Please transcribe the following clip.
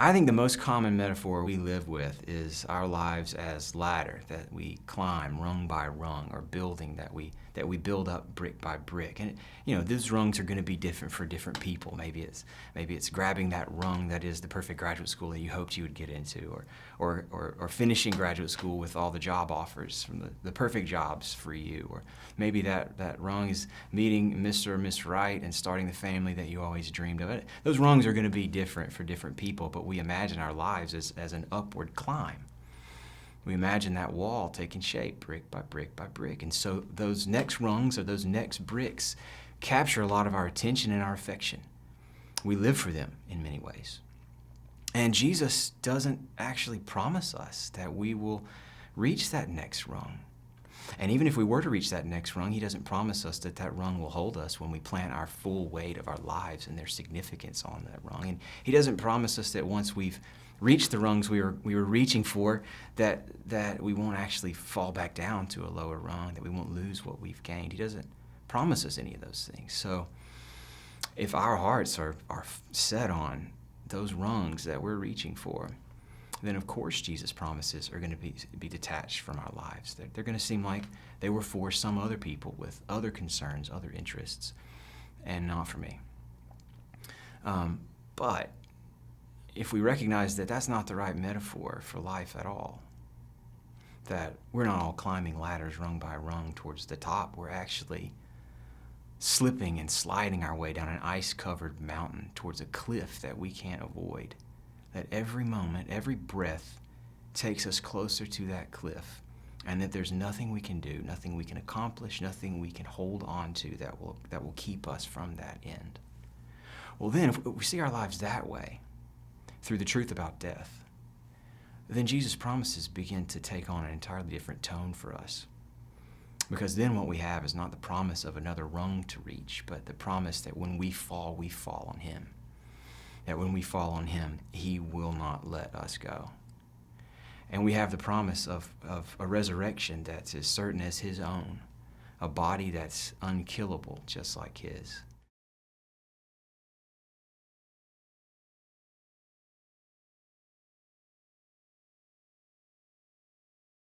I think the most common metaphor we live with is our lives as ladder that we climb rung by rung, or building that we build up brick by brick. And those rungs are going to be different for different people. Maybe it's grabbing that rung that is the perfect graduate school that you hoped you would get into, or finishing graduate school with all the job offers from the perfect jobs for you. Or maybe that rung is meeting Mr. or Miss Right and starting the family that you always dreamed of. Those rungs are going to be different for different people, but we imagine our lives as an upward climb. We imagine that wall taking shape brick by brick by brick. And so those next rungs or those next bricks capture a lot of our attention and our affection. We live for them in many ways. And Jesus doesn't actually promise us that we will reach that next rung. And even if we were to reach that next rung, he doesn't promise us that that rung will hold us when we plant our full weight of our lives and their significance on that rung. And he doesn't promise us that once we've reached the rungs we were reaching for, that we won't actually fall back down to a lower rung, that we won't lose what we've gained. He doesn't promise us any of those things. So if our hearts are set on those rungs that we're reaching for, then of course Jesus' promises are going to be detached from our lives. They're going to seem like they were for some other people with other concerns, other interests, and not for me. But if we recognize that that's not the right metaphor for life at all, that we're not all climbing ladders rung by rung towards the top, we're actually slipping and sliding our way down an ice-covered mountain towards a cliff that we can't avoid. That every moment, every breath takes us closer to that cliff, and that there's nothing we can do, nothing we can accomplish, nothing we can hold on to that will keep us from that end. Well then, if we see our lives that way, through the truth about death, then Jesus' promises begin to take on an entirely different tone for us. Because then what we have is not the promise of another rung to reach, but the promise that when we fall on him. That when we fall on him, he will not let us go. And we have the promise of a resurrection that's as certain as his own, a body that's unkillable just like his.